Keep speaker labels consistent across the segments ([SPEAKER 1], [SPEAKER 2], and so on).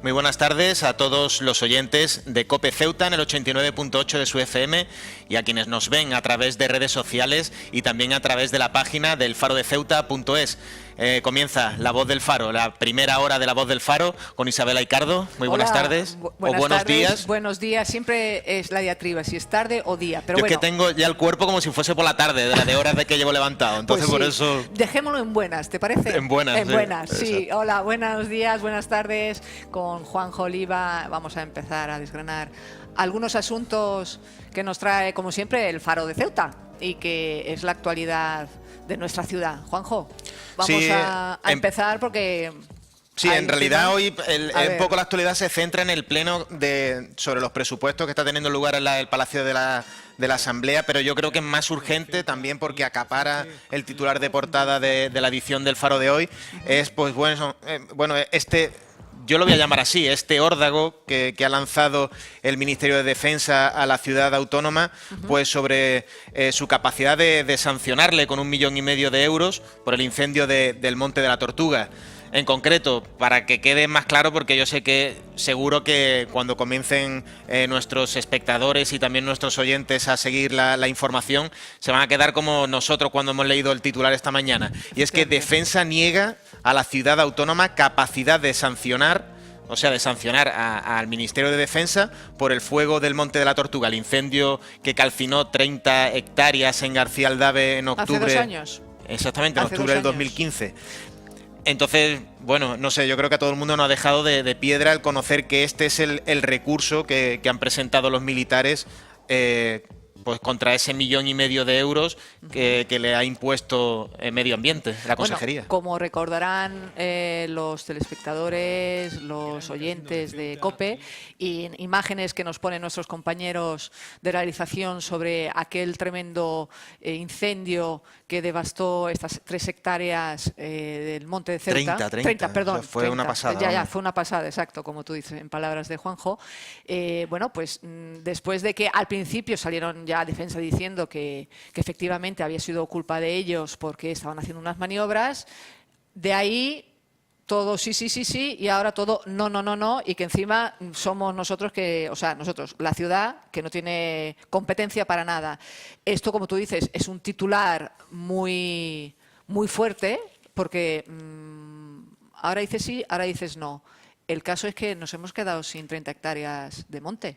[SPEAKER 1] Muy buenas tardes a todos los oyentes de COPE Ceuta en el 89.8 de su FM y a quienes nos ven a través de redes sociales y también a través de la página del farodeceuta.es. Comienza La Voz del Faro, la primera hora de La Voz del Faro con Isabel Aicardo. Muy buenas tardes.
[SPEAKER 2] Buenos
[SPEAKER 1] días.
[SPEAKER 2] Buenos días, siempre es la diatriba, si es tarde o día. Pero
[SPEAKER 1] Yo
[SPEAKER 2] bueno,
[SPEAKER 1] es que tengo ya el cuerpo como si fuese por la tarde, de la de horas de que llevo levantado. Entonces
[SPEAKER 2] pues
[SPEAKER 1] por
[SPEAKER 2] sí,
[SPEAKER 1] eso...
[SPEAKER 2] dejémoslo en buenas, ¿te parece?
[SPEAKER 1] En buenas,
[SPEAKER 2] En
[SPEAKER 1] sí,
[SPEAKER 2] buenas, sí.
[SPEAKER 1] exacto.
[SPEAKER 2] Hola, buenos días, buenas tardes. Con Juanjo Oliva vamos a empezar a desgranar algunos asuntos que nos trae, como siempre, el Faro de Ceuta y que es la actualidad de nuestra ciudad. Juanjo, vamos
[SPEAKER 1] Sí,
[SPEAKER 2] a empezar porque...
[SPEAKER 1] Sí, en realidad hoy un poco la
[SPEAKER 2] ver.
[SPEAKER 1] actualidad se centra en el pleno sobre los presupuestos que está teniendo lugar en el Palacio de la Asamblea, pero yo creo que es más urgente también porque acapara el titular de portada de la edición del Faro de hoy. Es, pues bueno, yo lo voy a llamar así, este órdago que ha lanzado el Ministerio de Defensa a la ciudad autónoma, pues sobre su capacidad de sancionarle con 1,5 millones de euros por el incendio del Monte de la Tortuga. En concreto, para que quede más claro, porque yo sé que seguro que cuando comiencen nuestros espectadores y también nuestros oyentes a seguir la información, se van a quedar como nosotros cuando hemos leído el titular esta mañana. Y es que Defensa niega a la ciudad autónoma capacidad de sancionar, o sea, de sancionar al Ministerio de Defensa por el fuego del Monte de la Tortuga, el incendio que calcinó 30 hectáreas en García Aldave en octubre.
[SPEAKER 2] Hace 2 años.
[SPEAKER 1] Exactamente, en octubre del 2015. Entonces, bueno, no sé, yo creo que a todo el mundo nos ha dejado de piedra el conocer que este es el recurso que han presentado los militares pues contra ese 1,5 millones de euros que le ha impuesto Medio Ambiente, la Consejería.
[SPEAKER 2] Bueno, como recordarán los telespectadores, los oyentes de COPE, y imágenes que nos ponen nuestros compañeros de realización sobre aquel tremendo incendio que devastó estas 3 hectáreas del Monte de Ceuta.
[SPEAKER 1] 30,
[SPEAKER 2] perdón.
[SPEAKER 1] o sea, fue
[SPEAKER 2] 30.
[SPEAKER 1] una pasada.
[SPEAKER 2] Ya, fue una pasada, exacto, como tú dices, en palabras de Juanjo. Bueno, pues después de que al principio salieron ya a Defensa diciendo que efectivamente había sido culpa de ellos porque estaban haciendo unas maniobras, de ahí todo sí, y ahora todo no, y que encima somos nosotros la ciudad que no tiene competencia para nada. Esto, como tú dices, es un titular muy, muy fuerte porque ahora dices sí, ahora dices no. El caso es que nos hemos quedado sin 30 hectáreas de monte.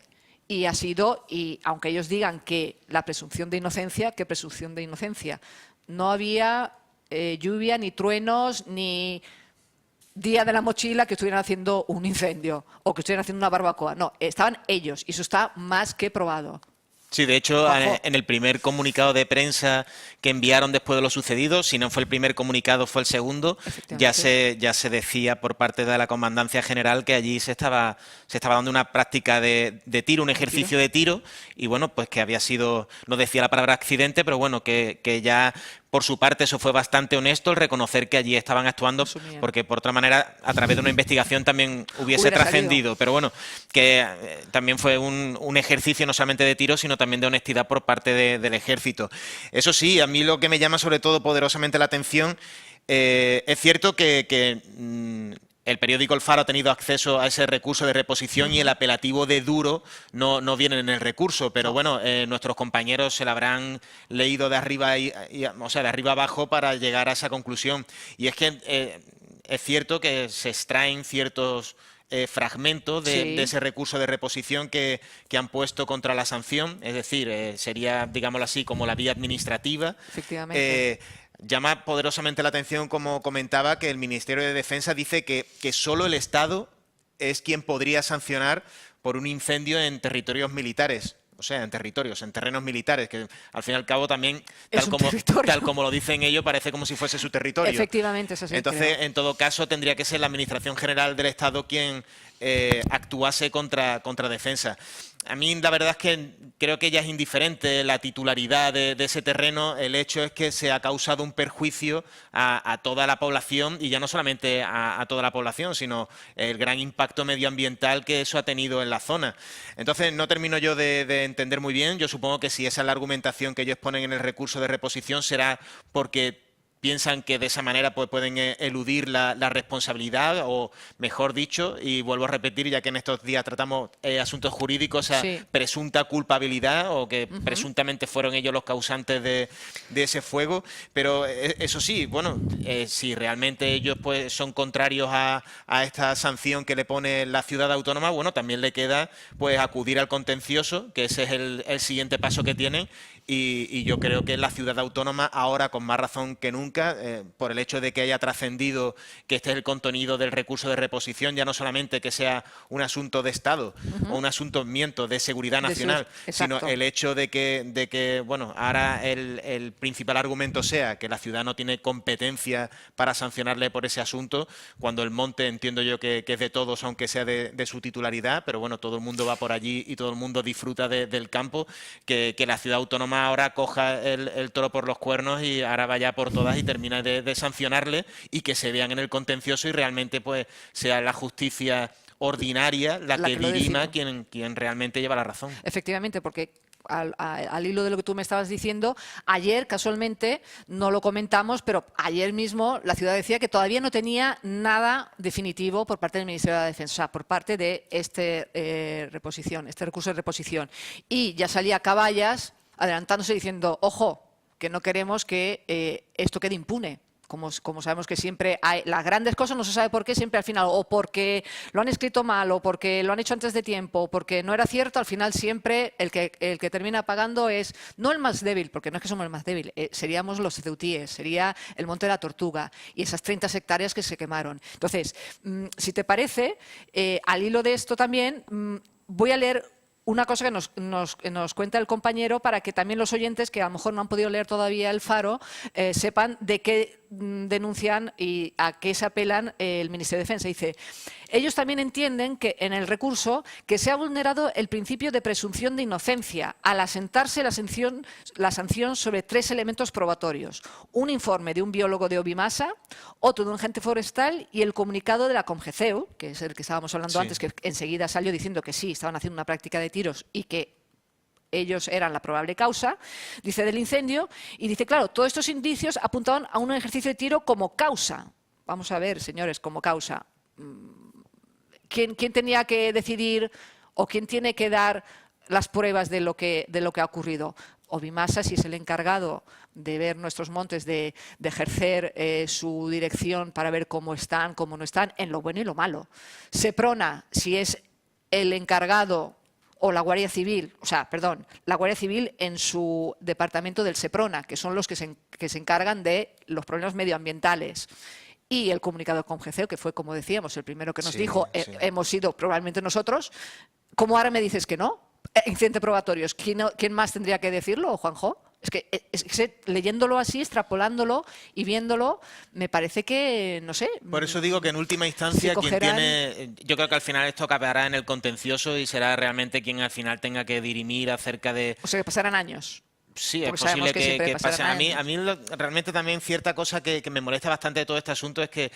[SPEAKER 2] Y ha sido, y aunque ellos digan que la presunción de inocencia, ¿qué presunción de inocencia? No había lluvia, ni truenos, ni día de la mochila que estuvieran haciendo un incendio o que estuvieran haciendo una barbacoa. No, estaban ellos y eso está más que probado.
[SPEAKER 1] Sí, de hecho, en el primer comunicado de prensa que enviaron después de lo sucedido, si no fue el primer comunicado, fue el segundo, ya se decía por parte de la Comandancia General que allí se estaba dando una práctica de tiro, un ejercicio de tiro, y bueno, pues que había sido, no decía la palabra accidente, pero bueno, que ya... Por su parte, eso fue bastante honesto, el reconocer que allí estaban actuando, porque por otra manera, a través de una investigación también hubiese trascendido. Pero bueno, que también fue un ejercicio no solamente de tiro, sino también de honestidad por parte del ejército. Eso sí, a mí lo que me llama sobre todo poderosamente la atención, es cierto que el periódico El Faro ha tenido acceso a ese recurso de reposición y el apelativo de duro no viene en el recurso, pero bueno, nuestros compañeros se lo habrán leído de arriba o sea, de arriba abajo para llegar a esa conclusión. Y es que es cierto que se extraen ciertos fragmentos de ese recurso de reposición que han puesto contra la sanción, es decir, sería, digámoslo así, como la vía administrativa.
[SPEAKER 2] Efectivamente.
[SPEAKER 1] Llama poderosamente la atención, como comentaba, que el Ministerio de Defensa dice que solo el Estado es quien podría sancionar por un incendio en territorios militares. O sea, en terrenos militares, que al fin y al cabo también, tal como lo dicen ellos, parece como si fuese su territorio.
[SPEAKER 2] Efectivamente, eso sí.
[SPEAKER 1] Entonces, en todo caso, tendría que ser la Administración General del Estado quien actuase contra Defensa. A mí la verdad es que creo que ya es indiferente la titularidad de ese terreno. El hecho es que se ha causado un perjuicio a toda la población, y ya no solamente a toda la población, sino el gran impacto medioambiental que eso ha tenido en la zona. Entonces no termino yo de entender muy bien. Yo supongo que si esa es la argumentación que ellos ponen en el recurso de reposición será porque piensan que de esa manera pues, pueden eludir la responsabilidad, o mejor dicho, y vuelvo a repetir, ya que en estos días tratamos asuntos jurídicos, presunta culpabilidad, o que presuntamente fueron ellos los causantes de ese fuego. Pero eso sí, bueno, si realmente ellos pues son contrarios a esta sanción que le pone la ciudad autónoma, bueno, también le queda pues acudir al contencioso, que ese es el siguiente paso que tienen. Y yo creo que la ciudad autónoma ahora, con más razón que nunca, por el hecho de que haya trascendido que este es el contenido del recurso de reposición, ya no solamente que sea un asunto de Estado o un asunto, de seguridad nacional, sino el hecho de que bueno, ahora el principal argumento sea que la ciudad no tiene competencia para sancionarle por ese asunto, cuando el monte entiendo yo que es de todos, aunque sea de su titularidad, pero bueno, todo el mundo va por allí y todo el mundo disfruta del campo, que la ciudad autónoma ahora coja el toro por los cuernos y ahora vaya por todas y termine de sancionarle, y que se vean en el contencioso y realmente pues sea la justicia ordinaria la que dirima quien realmente lleva la razón.
[SPEAKER 2] Efectivamente, porque al hilo de lo que tú me estabas diciendo, ayer casualmente no lo comentamos, pero ayer mismo la ciudad decía que todavía no tenía nada definitivo por parte del Ministerio de la Defensa, por parte de este recurso de reposición. Y ya salía Caballas adelantándose diciendo, ojo, que no queremos que esto quede impune. Como sabemos que siempre hay las grandes cosas, no se sabe por qué, siempre al final, o porque lo han escrito mal, o porque lo han hecho antes de tiempo, o porque no era cierto, al final siempre el que termina pagando es no el más débil, porque no es que somos el más débil, seríamos los ceutíes, sería el Monte de la Tortuga y esas 30 hectáreas que se quemaron. Entonces, si te parece, al hilo de esto también voy a leer una cosa que nos cuenta el compañero, para que también los oyentes que a lo mejor no han podido leer todavía El Faro sepan de qué denuncian y a qué se apelan el Ministerio de Defensa. Dice, ellos también entienden que en el recurso que se ha vulnerado el principio de presunción de inocencia al asentarse la sanción sobre 3 elementos probatorios: un informe de un biólogo de Obimasa, otro de un agente forestal y el comunicado de la Comgeceu, que es el que estábamos hablando antes, que enseguida salió diciendo que sí, estaban haciendo una práctica de tiros y que ellos eran la probable causa, dice, del incendio, y dice, claro, todos estos indicios apuntaban a un ejercicio de tiro como causa. Vamos a ver, señores, como causa. ¿Quién tenía que decidir o quién tiene que dar las pruebas de lo que ha ocurrido? Obimasa, si es el encargado de ver nuestros montes, de ejercer su dirección para ver cómo están, cómo no están, en lo bueno y lo malo. Seprona, si es el encargado, o la Guardia Civil, la Guardia Civil en su departamento del Seprona, que son los que se encargan de los problemas medioambientales. Y el comunicado con Comgeceu, que fue, como decíamos, el primero que nos dijo, hemos sido probablemente nosotros. ¿Cómo ahora me dices que no? Incidentes probatorios. ¿Quién más tendría que decirlo, Juanjo? Es que leyéndolo así, extrapolándolo y viéndolo, me parece que, no sé...
[SPEAKER 1] Por eso digo que en última instancia quien tiene... Yo creo que al final esto acabará en el contencioso y será realmente quien al final tenga que dirimir acerca de...
[SPEAKER 2] O sea, que pasarán años.
[SPEAKER 1] Sí, es posible que pase. A mí realmente también cierta cosa que me molesta bastante de todo este asunto es que,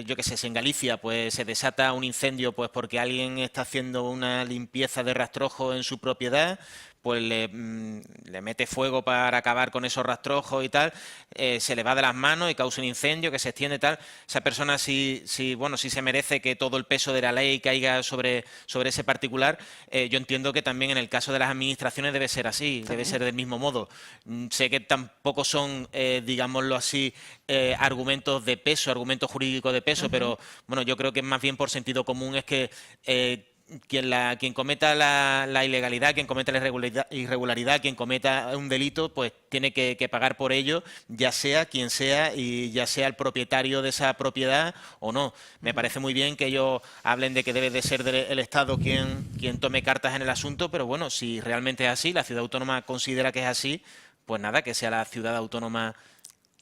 [SPEAKER 1] yo qué sé, si en Galicia pues se desata un incendio pues porque alguien está haciendo una limpieza de rastrojo en su propiedad, pues le mete fuego para acabar con esos rastrojos y tal, se le va de las manos y causa un incendio que se extiende y tal. Esa persona sí se merece que todo el peso de la ley caiga sobre ese particular. Yo entiendo que también en el caso de las administraciones debe ser así, debe ser del mismo modo. Sé que tampoco son, digámoslo así, argumentos de peso, argumentos jurídicos de peso, pero bueno, yo creo que más bien por sentido común es que quien cometa la ilegalidad, quien cometa la irregularidad, quien cometa un delito, pues tiene que pagar por ello, ya sea quien sea y ya sea el propietario de esa propiedad o no. Me parece muy bien que ellos hablen de que debe de ser el Estado quien tome cartas en el asunto, pero bueno, si realmente es así, la ciudad autónoma considera que es así, pues nada, que sea la ciudad autónoma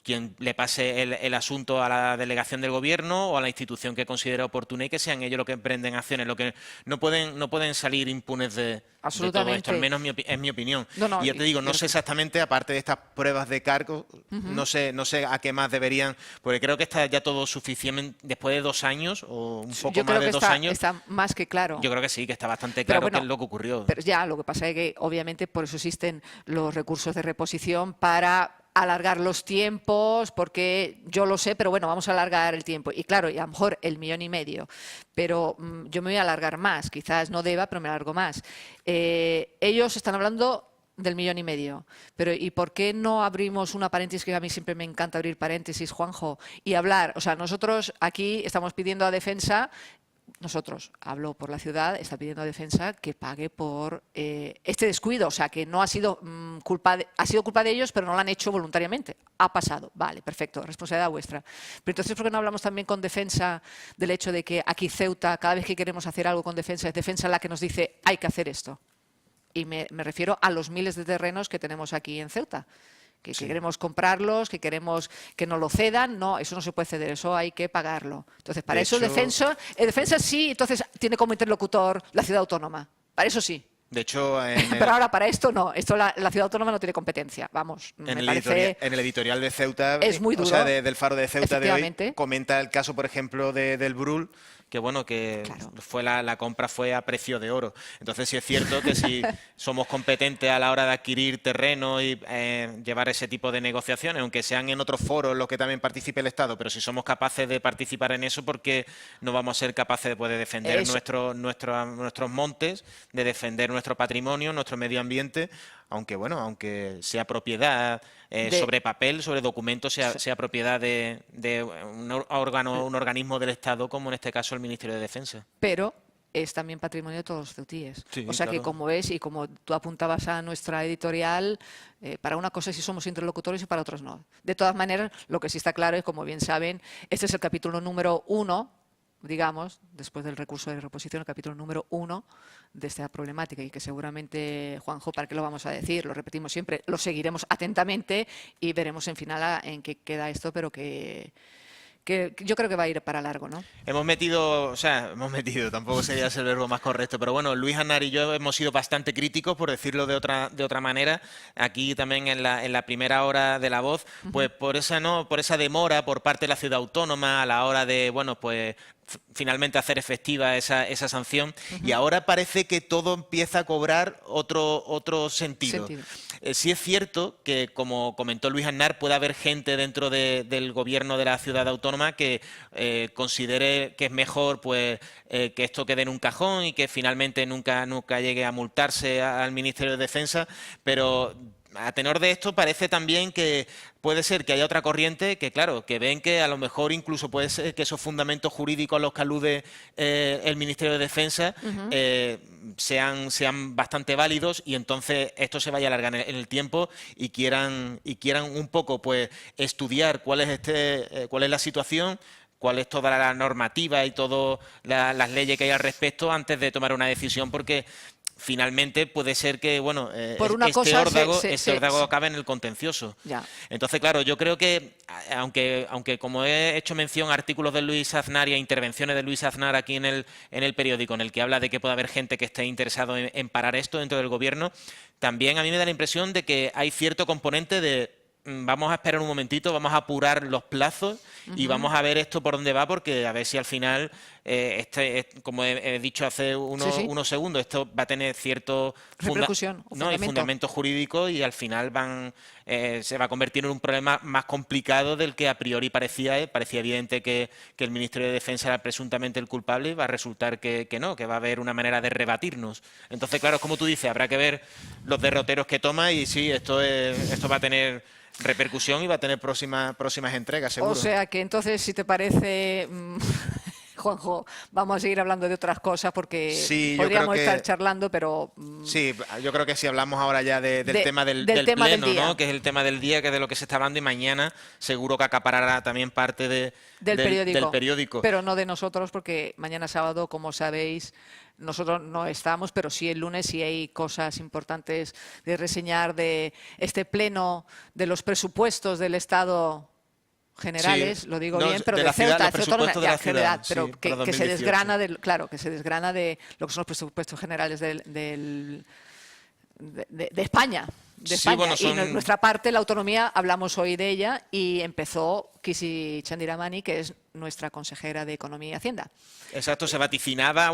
[SPEAKER 1] quien le pase el asunto a la delegación del gobierno o a la institución que considere oportuna y que sean ellos los que emprenden acciones. Lo que no pueden salir impunes de todo esto, al menos es mi opinión. Y yo te digo, no sé exactamente, aparte de estas pruebas de cargo, no sé a qué más deberían, porque creo que está ya todo suficiente después de 2 años o un poco más de 2 años.
[SPEAKER 2] Está más que claro.
[SPEAKER 1] Yo creo que sí, que está bastante claro qué es lo que ocurrió.
[SPEAKER 2] Pero ya, lo que pasa es que obviamente por eso existen los recursos de reposición, para alargar los tiempos, porque yo lo sé, pero bueno, vamos a alargar el tiempo. Y claro, y a lo mejor el 1,5 millones, pero yo me voy a alargar más, quizás no deba, pero me alargo más. Ellos están hablando del 1,5 millones, pero ¿y por qué no abrimos una paréntesis, que a mí siempre me encanta abrir paréntesis, Juanjo, y hablar? O sea, nosotros aquí estamos pidiendo a Defensa. Nosotros, hablo por la ciudad, está pidiendo a Defensa que pague por este descuido. O sea, que no ha sido ha sido culpa de ellos, pero no lo han hecho voluntariamente. Ha pasado. Vale, perfecto, responsabilidad vuestra. Pero entonces, ¿por qué no hablamos también con Defensa del hecho de que aquí Ceuta, cada vez que queremos hacer algo con Defensa, es Defensa la que nos dice hay que hacer esto? Y me refiero a los miles de terrenos que tenemos aquí en Ceuta. Que queremos comprarlos, que queremos que nos lo cedan. No, eso no se puede ceder, eso hay que pagarlo. Entonces, para eso Defensa sí, entonces tiene como interlocutor la ciudad autónoma. Para eso sí.
[SPEAKER 1] De hecho,
[SPEAKER 2] pero ahora para esto no. Esto la ciudad autónoma no tiene competencia. Vamos,
[SPEAKER 1] en el editorial de Ceuta,
[SPEAKER 2] es muy duro,
[SPEAKER 1] o sea, del Faro de Ceuta de hoy, comenta el caso, por ejemplo, del Brul, que bueno, que fue la compra fue a precio de oro. Entonces sí es cierto que si somos competentes a la hora de adquirir terreno y llevar ese tipo de negociaciones, aunque sean en otros foros en los que también participe el Estado, pero si somos capaces de participar en eso, porque no vamos a ser capaces de poder defender nuestros montes, de defender nuestro patrimonio, nuestro medio ambiente, aunque sea propiedad sobre papel, sobre documentos, sea propiedad de un organismo del Estado, como en este caso el Ministerio de Defensa.
[SPEAKER 2] Pero es también patrimonio de todos los ceutíes.
[SPEAKER 1] Sí,
[SPEAKER 2] o sea
[SPEAKER 1] claro.
[SPEAKER 2] que, como ves, y como tú apuntabas a nuestra editorial, para una cosa sí somos interlocutores y para otras no. De todas maneras, lo que sí está claro es, como bien saben, este es el capítulo número 1, digamos, después del recurso de reposición, el capítulo número 1 de esta problemática, y que seguramente, Juanjo, ¿para qué lo vamos a decir? Lo repetimos siempre, lo seguiremos atentamente y veremos en final en qué queda esto, pero que yo creo que va a ir para largo, ¿no?
[SPEAKER 1] Hemos metido, tampoco sería el verbo más correcto, pero bueno, Luis Aznar y yo hemos sido bastante críticos, por decirlo de otra manera, aquí también en la primera hora de La Voz, pues por esa demora por parte de la ciudad autónoma a la hora de, finalmente hacer efectiva esa sanción, y ahora parece que todo empieza a cobrar otro sentido. Sí es cierto que, como comentó Luis Aznar, puede haber gente dentro del gobierno de la ciudad autónoma que considere que es mejor que esto quede en un cajón y que finalmente nunca llegue a multarse al Ministerio de Defensa, pero a tenor de esto parece también que puede ser que haya otra corriente que, claro, que ven que a lo mejor incluso puede ser que esos fundamentos jurídicos a los que alude el Ministerio de Defensa sean bastante válidos, y entonces esto se vaya a alargar en el tiempo y quieran un poco estudiar cuál es la situación, cuál es toda la normativa y todas las leyes que hay al respecto antes de tomar una decisión, porque finalmente puede ser que este órdago acabe en el contencioso.
[SPEAKER 2] Ya.
[SPEAKER 1] Entonces, claro, yo creo que, aunque como he hecho mención a artículos de Luis Aznar y a intervenciones de Luis Aznar aquí en el periódico, en el que habla de que puede haber gente que esté interesado en parar esto dentro del gobierno, también a mí me da la impresión de que hay cierto componente de vamos a esperar un momentito, vamos a apurar los plazos y vamos a ver esto por dónde va, porque a ver si al final, como he dicho hace unos segundos, esto va a tener cierto fundamento jurídico, y al final se va a convertir en un problema más complicado del que a priori parecía. Parecía evidente que el Ministerio de Defensa era presuntamente el culpable, y va a resultar que no, que va a haber una manera de rebatirnos. Entonces, claro, como tú dices, habrá que ver los derroteros que toma, y sí, esto va a tener repercusión y va a tener próximas entregas, seguro.
[SPEAKER 2] O sea que entonces, si te parece, Juanjo, vamos a seguir hablando de otras cosas, porque podríamos estar charlando, pero...
[SPEAKER 1] Sí, yo creo que si hablamos ahora ya del tema del
[SPEAKER 2] tema
[SPEAKER 1] pleno,
[SPEAKER 2] del día,
[SPEAKER 1] ¿no? Que es el tema del día, que es de lo que se está hablando, y mañana seguro que acaparará también parte del periódico.
[SPEAKER 2] Pero no de nosotros, porque mañana sábado, como sabéis, nosotros no estamos, pero sí el lunes sí hay cosas importantes de reseñar de este pleno de los presupuestos del Estado generales, lo digo bien, pero de Ceuta, general, pero que se desgrana de lo que son los presupuestos generales de España. Y nuestra parte, la autonomía, hablamos hoy de ella, y empezó Kisi Chandiramani, que es nuestra consejera de Economía y Hacienda.
[SPEAKER 1] Exacto, se vaticinaba,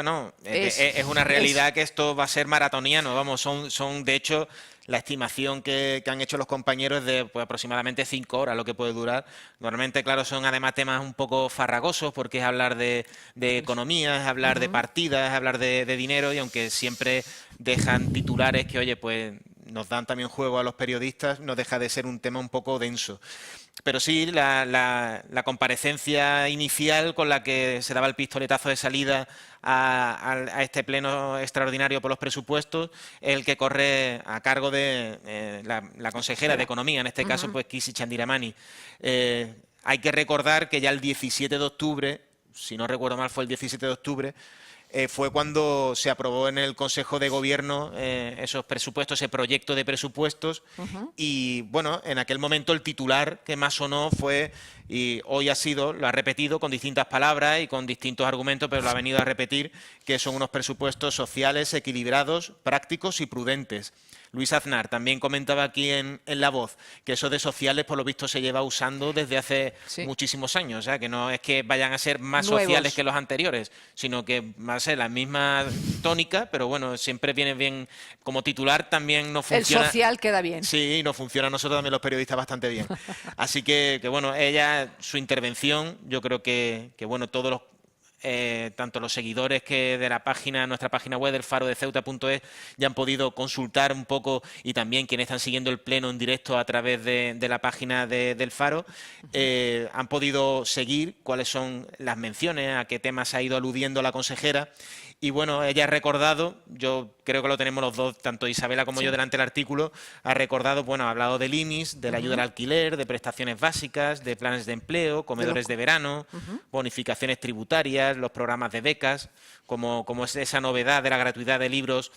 [SPEAKER 1] no, es una realidad que esto va a ser maratoniano, vamos, son de hecho la estimación que han hecho los compañeros es de pues, aproximadamente 5 horas lo que puede durar. Normalmente, claro, son además temas un poco farragosos porque es hablar de economía, es hablar de partidas, es hablar de dinero y aunque siempre dejan titulares que, oye, pues nos dan también juego a los periodistas, no deja de ser un tema un poco denso. Pero sí, la comparecencia inicial con la que se daba el pistoletazo de salida a este pleno extraordinario por los presupuestos, el que corre a cargo de la consejera de Economía, en este caso, pues Kisi Chandiramani. Hay que recordar que ya el 17 de octubre, si no recuerdo mal, fue el 17 de octubre, fue cuando se aprobó en el Consejo de Gobierno esos presupuestos, ese proyecto de presupuestos y bueno, en aquel momento el titular que más sonó fue, y hoy lo ha repetido con distintas palabras y con distintos argumentos, pero lo ha venido a repetir, que son unos presupuestos sociales, equilibrados, prácticos y prudentes. Luis Aznar también comentaba aquí en La Voz que eso de sociales, por lo visto, se lleva usando desde hace muchísimos años. O sea, que no es que vayan a ser más sociales que los anteriores, sino que va a ser la misma tónica, pero bueno, siempre viene bien como titular, también nos funciona.
[SPEAKER 2] El social queda bien.
[SPEAKER 1] Sí, nos funciona a nosotros también los periodistas bastante bien. Así que bueno, ella, su intervención, yo creo que bueno, todos los tanto los seguidores que de la página, nuestra página web del farodeceuta.es ya han podido consultar un poco y también quienes están siguiendo el pleno en directo a través de la página del Faro han podido seguir cuáles son las menciones, a qué temas ha ido aludiendo la consejera. Y bueno, ella ha recordado, yo creo que lo tenemos los dos, tanto Isabela como yo delante del artículo, ha recordado, bueno, ha hablado del IMIS, de la ayuda al alquiler, de prestaciones básicas, de planes de empleo, comedores de verano, bonificaciones tributarias, los programas de becas, como es esa novedad de la gratuidad de libros.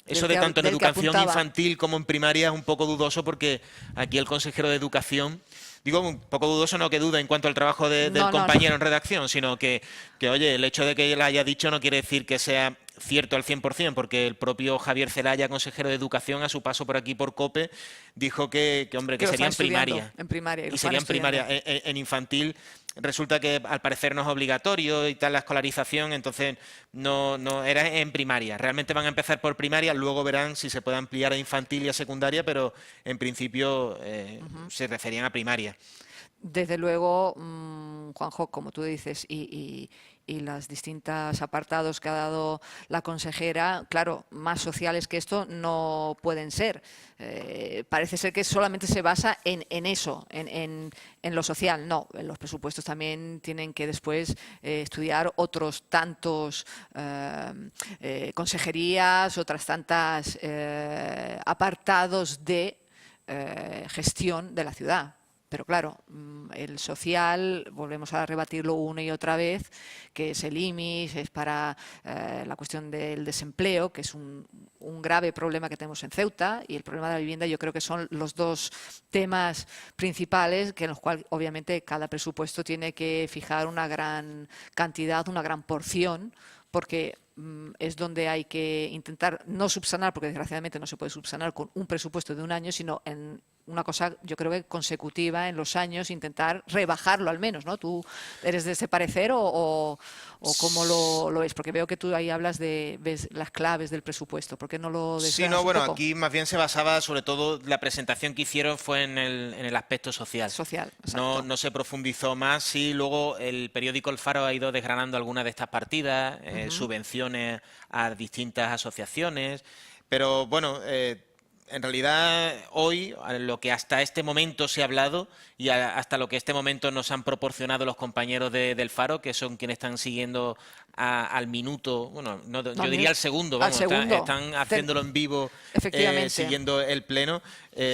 [SPEAKER 1] Eso de tanto en educación infantil como en primaria es un poco dudoso porque aquí el consejero de Educación, digo un poco dudoso, no que duda en cuanto al trabajo del compañero en redacción, sino que, oye, el hecho de que él haya dicho no quiere decir que sea cierto al 100%, porque el propio Javier Zelaya, consejero de Educación, a su paso por aquí por COPE, dijo que sería en primaria.
[SPEAKER 2] En primaria.
[SPEAKER 1] Y sería en primaria. En infantil resulta que al parecer no es obligatorio y tal la escolarización, entonces no era en primaria. Realmente van a empezar por primaria, luego verán si se puede ampliar a infantil y a secundaria, pero en principio se referían a primaria.
[SPEAKER 2] Desde luego, Juanjo, como tú dices, y los distintos apartados que ha dado la consejera, claro, más sociales que esto no pueden ser. Parece ser que solamente se basa en eso, en lo social. No, los presupuestos también tienen que después estudiar otros tantos consejerías, otras tantas apartados de gestión de la ciudad. Pero claro, el social, volvemos a rebatirlo una y otra vez, que es el IMIS, es para la cuestión del desempleo, que es un grave problema que tenemos en Ceuta, y el problema de la vivienda yo creo que son los dos temas principales en los cuales obviamente cada presupuesto tiene que fijar una gran cantidad, una gran porción, porque es donde hay que intentar no subsanar, porque desgraciadamente no se puede subsanar con un presupuesto de un año, sino en una cosa, yo creo que consecutiva en los años, intentar rebajarlo al menos, ¿no? ¿Tú eres de ese parecer o cómo lo ves? Porque veo que tú ahí hablas ves las claves del presupuesto. ¿Por qué no lo desgranas
[SPEAKER 1] Sí, no, bueno,
[SPEAKER 2] un poco?
[SPEAKER 1] aquí más bien se basaba, sobre todo, la presentación que hicieron fue en el aspecto social.
[SPEAKER 2] Social, exacto.
[SPEAKER 1] No se profundizó más. Sí, luego el periódico El Faro ha ido desgranando algunas de estas partidas, subvenciones a distintas asociaciones, pero bueno, en realidad hoy lo que hasta este momento se ha hablado y hasta lo que este momento nos han proporcionado los compañeros del Faro, que son quienes están siguiendo al minuto, bueno, yo diría al segundo, vamos, están haciéndolo en vivo, siguiendo el pleno,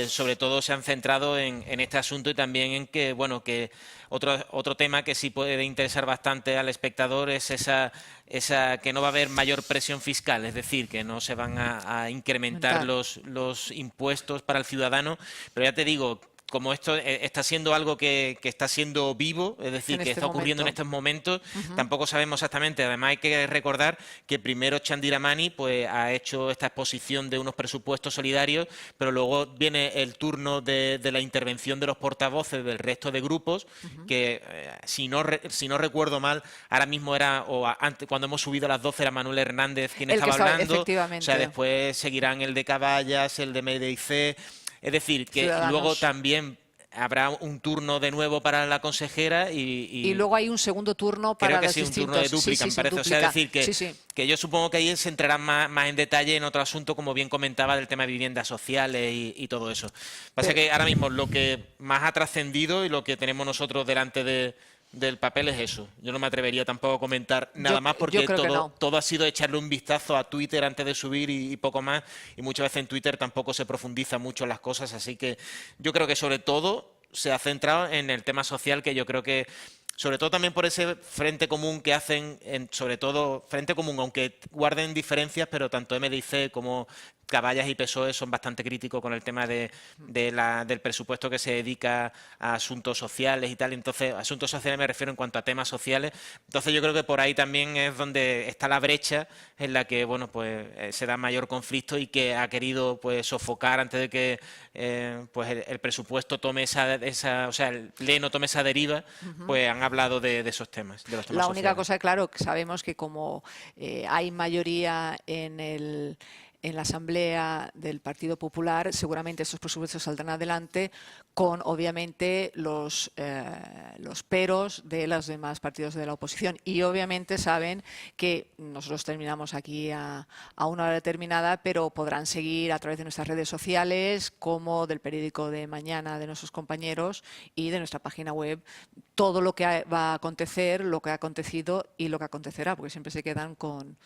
[SPEAKER 1] sobre todo se han centrado en este asunto y también en que, bueno, que otro tema que sí puede interesar bastante al espectador es esa que no va a haber mayor presión fiscal, es decir, que no se van a incrementar los impuestos para el ciudadano, pero ya te digo como esto está siendo algo que está siendo vivo, es decir, que está ocurriendo en estos momentos, tampoco sabemos exactamente. Además hay que recordar que primero Chandiramani pues ha hecho esta exposición de unos presupuestos solidarios, pero luego viene el turno de la intervención de los portavoces del resto de grupos, que si no recuerdo mal, ahora mismo era, o antes, cuando hemos subido a las 12 era Manuel Hernández quien estaba hablando,
[SPEAKER 2] efectivamente.
[SPEAKER 1] O sea, después seguirán el de Caballas, el de MDIC. Es decir, que
[SPEAKER 2] Ciudadanos.
[SPEAKER 1] luego también habrá un turno de nuevo para la consejera
[SPEAKER 2] y luego hay un segundo turno para
[SPEAKER 1] creo que
[SPEAKER 2] los
[SPEAKER 1] sí, un
[SPEAKER 2] distintos...
[SPEAKER 1] turno de dúplica, me parece. O sea, decir que yo supongo que ahí se entrarán más en detalle en otro asunto, como bien comentaba, del tema de viviendas sociales y todo eso. Pasa que ahora mismo lo que más ha trascendido y lo que tenemos nosotros delante del papel es eso. Yo no me atrevería tampoco a comentar nada más porque todo ha sido echarle un vistazo a Twitter antes de subir y poco más, y muchas veces en Twitter tampoco se profundiza mucho en las cosas, así que yo creo que sobre todo se ha centrado en el tema social, que yo creo que sobre todo también por ese frente común que hacen, sobre todo frente común, aunque guarden diferencias, pero tanto MDIC como Caballas y PSOE son bastante críticos con el tema del presupuesto que se dedica a asuntos sociales y tal. Entonces, asuntos sociales me refiero en cuanto a temas sociales. Entonces, yo creo que por ahí también es donde está la brecha en la que, bueno, pues se da mayor conflicto y que ha querido pues sofocar antes de que pues el presupuesto tome o sea, el pleno tome esa deriva, pues han hablado de esos temas, de los temas
[SPEAKER 2] La
[SPEAKER 1] sociales.
[SPEAKER 2] única cosa, claro, que sabemos que como hay mayoría en la Asamblea del Partido Popular, seguramente estos presupuestos saldrán adelante con, obviamente, los peros de los demás partidos de la oposición. Y, obviamente, saben que nosotros terminamos aquí a una hora determinada, pero podrán seguir a través de nuestras redes sociales, como del periódico de mañana de nuestros compañeros y de nuestra página web, todo lo que va a acontecer, lo que ha acontecido y lo que acontecerá, porque siempre se quedan con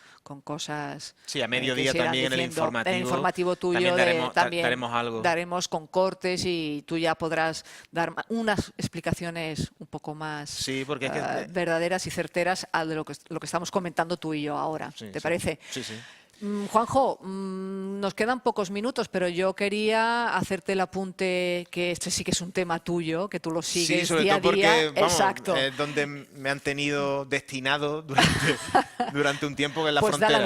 [SPEAKER 2] cosas...
[SPEAKER 1] Sí, a mediodía también en el
[SPEAKER 2] informativo tuyo
[SPEAKER 1] también daremos algo.
[SPEAKER 2] Daremos con cortes y tú ya podrás dar unas explicaciones un poco más verdaderas y certeras a de lo que estamos comentando tú y yo ahora. ¿Te parece?
[SPEAKER 1] Sí, sí.
[SPEAKER 2] Juanjo, nos quedan pocos minutos, pero yo quería hacerte el apunte, que este sí que es un tema tuyo, que tú lo sigues
[SPEAKER 1] sí, sobre
[SPEAKER 2] día
[SPEAKER 1] todo
[SPEAKER 2] a día.
[SPEAKER 1] porque, vamos,
[SPEAKER 2] exacto.
[SPEAKER 1] Es donde me han tenido destinado durante un tiempo, que es la
[SPEAKER 2] pues
[SPEAKER 1] frontera.
[SPEAKER 2] Pues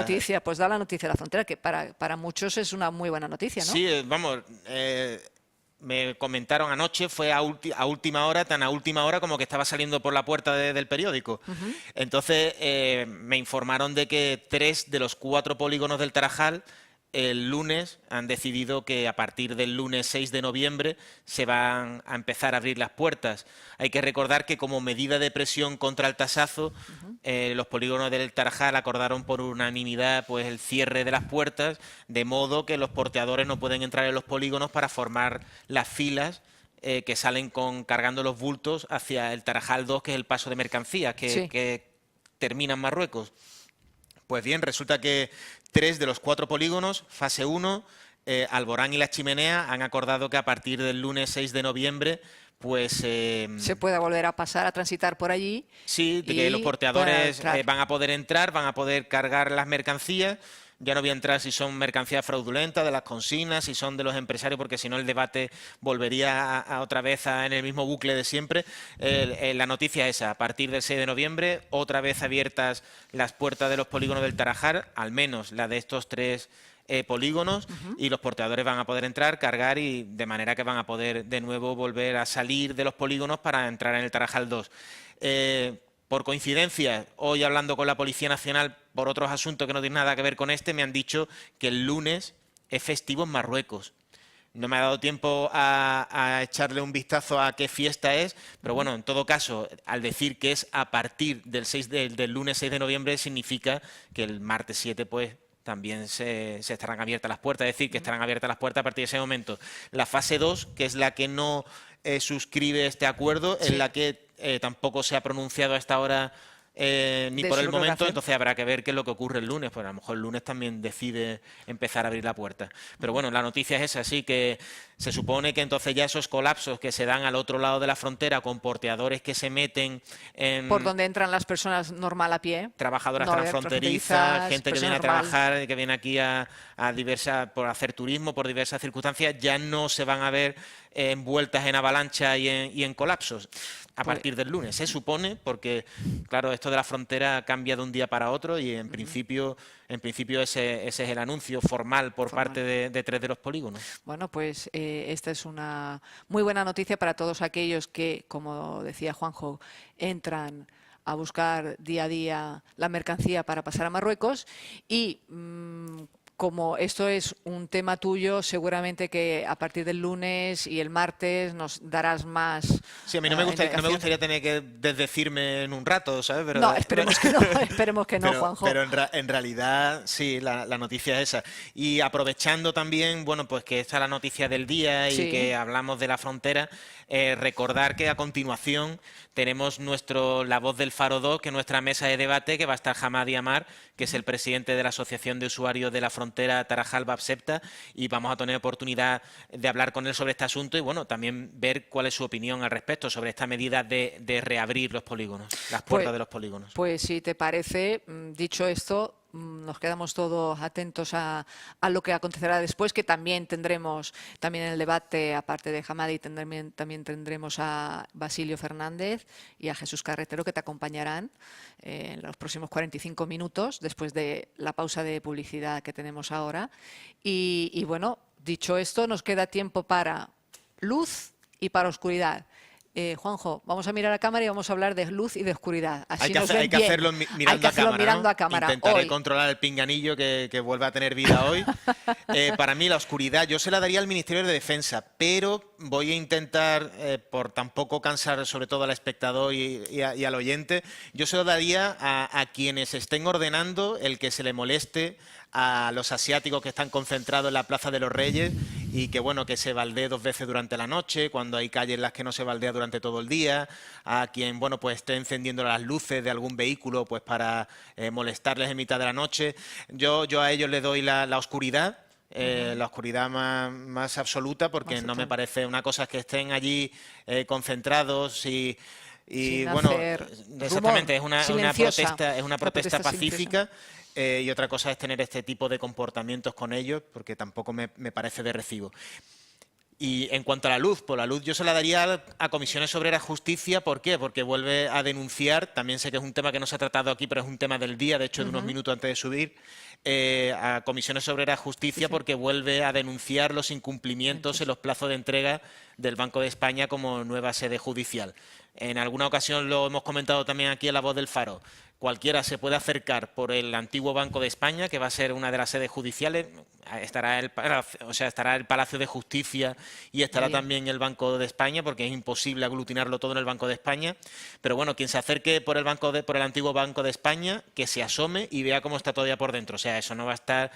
[SPEAKER 2] da la noticia de la frontera, que para muchos es una muy buena noticia, ¿no?
[SPEAKER 1] Sí, vamos, me comentaron anoche, fue a última hora, tan a última hora como que estaba saliendo por la puerta del periódico. Entonces me informaron de que 3 de los 4 polígonos del Tarajal el lunes han decidido que a partir del lunes 6 de noviembre se van a empezar a abrir las puertas. Hay que recordar que como medida de presión contra el tasazo, los polígonos del Tarajal acordaron por unanimidad pues el cierre de las puertas, de modo que los porteadores no pueden entrar en los polígonos para formar las filas que salen cargando los bultos hacia el Tarajal 2, que es el paso de mercancías que termina en Marruecos. Pues bien, resulta que 3 de los 4 polígonos, fase 1, Alborán y La Chimenea, han acordado que a partir del lunes 6 de noviembre pues
[SPEAKER 2] se pueda volver a pasar a transitar por allí.
[SPEAKER 1] Sí, que los porteadores van a poder entrar, van a poder cargar las mercancías. Ya no voy a entrar si son mercancías fraudulentas, de las consignas, si son de los empresarios, porque si no el debate volvería otra vez en el mismo bucle de siempre. La noticia es esa: a partir del 6 de noviembre, otra vez abiertas las puertas de los polígonos del Tarajal, al menos la de estos 3 polígonos, y los porteadores van a poder entrar, cargar, y de manera que van a poder de nuevo volver a salir de los polígonos para entrar en el Tarajal 2. Por coincidencia, hoy hablando con la Policía Nacional por otros asuntos que no tienen nada que ver con este, me han dicho que el lunes es festivo en Marruecos. No me ha dado tiempo a echarle un vistazo a qué fiesta es, pero bueno, en todo caso, al decir que es a partir del lunes 6 de noviembre, significa que el martes 7 pues también se estarán abiertas las puertas, es decir, que estarán abiertas las puertas a partir de ese momento. La fase 2, que es la que no suscribe este acuerdo, es la que tampoco se ha pronunciado hasta ahora ni por el momento, entonces habrá que ver qué es lo que ocurre el lunes, pues a lo mejor el lunes también decide empezar a abrir la puerta. Pero bueno, la noticia es esa, sí, que se supone que entonces ya esos colapsos que se dan al otro lado de la frontera con porteadores que se meten en...
[SPEAKER 2] Por donde entran las personas normal a pie.
[SPEAKER 1] Trabajadoras transfronterizas, gente que viene a trabajar, que viene aquí por hacer turismo, por diversas circunstancias, ya no se van a ver envueltas en avalancha y en colapsos a partir del lunes. Se supone, porque claro, esto de la frontera cambia de un día para otro y en principio ese es el anuncio formal por parte de 3 de los polígonos.
[SPEAKER 2] Bueno, pues esta es una muy buena noticia para todos aquellos que, como decía Juanjo, entran a buscar día a día la mercancía para pasar a Marruecos y como esto es un tema tuyo, seguramente que a partir del lunes y el martes nos darás más.
[SPEAKER 1] Sí, a mí no me gustaría tener que desdecirme en un rato, ¿sabes? Pero,
[SPEAKER 2] no, esperemos que no, esperemos que no, Juanjo.
[SPEAKER 1] Pero en realidad, sí, la noticia es esa. Y aprovechando también, bueno, pues que esta es la noticia del día y que hablamos de la frontera, recordar que a continuación tenemos La Voz del Faro 2, que es nuestra mesa de debate, que va a estar Hamadi Amar, que es el presidente de la Asociación de Usuarios de la Frontera Tarajal-Babsepta, y vamos a tener oportunidad de hablar con él sobre este asunto y bueno, también ver cuál es su opinión al respecto sobre esta medida de reabrir los polígonos, las puertas de los polígonos.
[SPEAKER 2] Pues si te parece, dicho esto, nos quedamos todos atentos a lo que acontecerá después, que también tendremos en el debate, aparte de Hamadi, también tendremos a Basilio Fernández y a Jesús Carretero, que te acompañarán en los próximos 45 minutos, después de la pausa de publicidad que tenemos ahora. Y bueno, dicho esto, nos queda tiempo para luz y para oscuridad. Juanjo, vamos a mirar a cámara y vamos a hablar de luz y de oscuridad. Así
[SPEAKER 1] hay que hacerlo mirando a cámara. Intentaré controlar el pinganillo que vuelva a tener vida hoy. Para mí la oscuridad, yo se la daría al Ministerio de Defensa, pero voy a intentar, por tampoco cansar sobre todo al espectador y al oyente, yo se lo daría a quienes estén ordenando el que se le moleste a los asiáticos que están concentrados en la Plaza de los Reyes y que bueno, que se baldee 2 veces durante la noche, cuando hay calles en las que no se baldea durante todo el día, a quien bueno, pues esté encendiendo las luces de algún vehículo pues para molestarles en mitad de la noche. Yo a ellos les doy la oscuridad. La oscuridad más absoluta, porque no me parece una cosa es que estén allí concentrados y bueno, exactamente, es una protesta pacífica. Y otra cosa es tener este tipo de comportamientos con ellos, porque tampoco me parece de recibo. Y en cuanto a la luz, pues la luz yo se la daría a Comisiones Obreras Justicia. ¿Por qué? Porque vuelve a denunciar, también sé que es un tema que no se ha tratado aquí, pero es un tema del día, de hecho de unos minutos antes de subir, a Comisiones Obreras Justicia porque vuelve a denunciar los incumplimientos en los plazos de entrega del Banco de España como nueva sede judicial. En alguna ocasión lo hemos comentado también aquí en La Voz del Faro. Cualquiera se puede acercar por el antiguo Banco de España, que va a ser una de las sedes judiciales. Estará el Palacio de Justicia y estará también el Banco de España, porque es imposible aglutinarlo todo en el Banco de España. Pero bueno, quien se acerque por el antiguo Banco de España, que se asome y vea cómo está todavía por dentro. O sea, eso no va a estar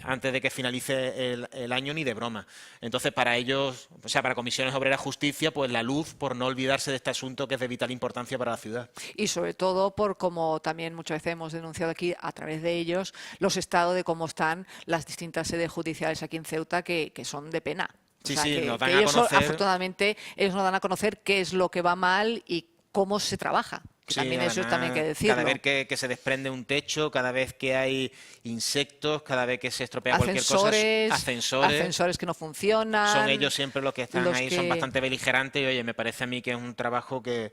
[SPEAKER 1] antes de que finalice el año ni de broma. Entonces, para ellos, o sea, para Comisiones Obreras Justicia, pues la luz, por no olvidarse de este asunto que es de vital importancia para la ciudad.
[SPEAKER 2] Y sobre todo como también muchas veces hemos denunciado aquí a través de ellos, los estados de cómo están las distintas sedes judiciales aquí en Ceuta, que son de pena.
[SPEAKER 1] Sí,
[SPEAKER 2] o sea,
[SPEAKER 1] sí,
[SPEAKER 2] que,
[SPEAKER 1] nos dan
[SPEAKER 2] que
[SPEAKER 1] a
[SPEAKER 2] ellos,
[SPEAKER 1] conocer.
[SPEAKER 2] Afortunadamente, ellos nos dan a conocer qué es lo que va mal y cómo se trabaja.
[SPEAKER 1] Sí,
[SPEAKER 2] también
[SPEAKER 1] además,
[SPEAKER 2] eso es también que decirlo.
[SPEAKER 1] Cada vez que se desprende un techo, cada vez que hay insectos, cada vez que se estropea cualquier cosa,
[SPEAKER 2] ascensores que no funcionan.
[SPEAKER 1] Son ellos siempre los que están ahí, son bastante beligerantes y oye, me parece a mí que es un trabajo que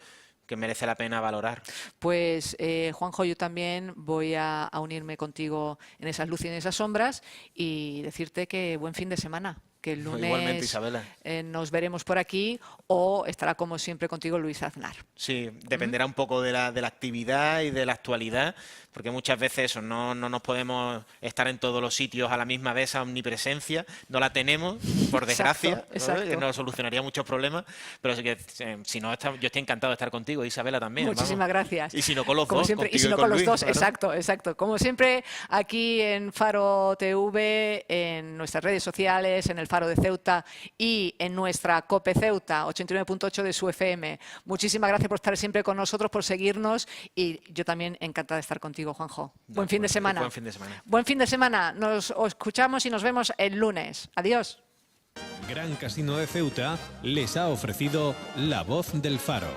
[SPEAKER 1] merece la pena valorar.
[SPEAKER 2] Pues Juanjo, yo también voy a unirme contigo en esas luces y en esas sombras y decirte que buen fin de semana. Que el lunes
[SPEAKER 1] igualmente, Isabela.
[SPEAKER 2] Nos veremos por aquí o estará como siempre contigo Luis Aznar.
[SPEAKER 1] Sí, dependerá un poco de la actividad y de la actualidad, porque muchas veces eso, no nos podemos estar en todos los sitios a la misma vez, a omnipresencia, no la tenemos, por desgracia,
[SPEAKER 2] exacto.
[SPEAKER 1] que nos solucionaría muchos problemas, pero sí que, si no, yo estoy encantado de estar contigo, Isabela también.
[SPEAKER 2] Muchísimas gracias.
[SPEAKER 1] Y si no con los
[SPEAKER 2] como
[SPEAKER 1] dos,
[SPEAKER 2] siempre, y si no con los dos, claro. Exacto. Como siempre, aquí en Faro TV, en nuestras redes sociales, en el Faro de Ceuta y en nuestra COPE Ceuta, 89.8 de su FM. Muchísimas gracias por estar siempre con nosotros, por seguirnos, y yo también encantada de estar contigo, Juanjo. Buen fin de semana.
[SPEAKER 1] Buen fin de semana.
[SPEAKER 2] Buen fin de semana. Nos escuchamos y nos vemos el lunes. Adiós.
[SPEAKER 3] Gran Casino de Ceuta les ha ofrecido La Voz del Faro.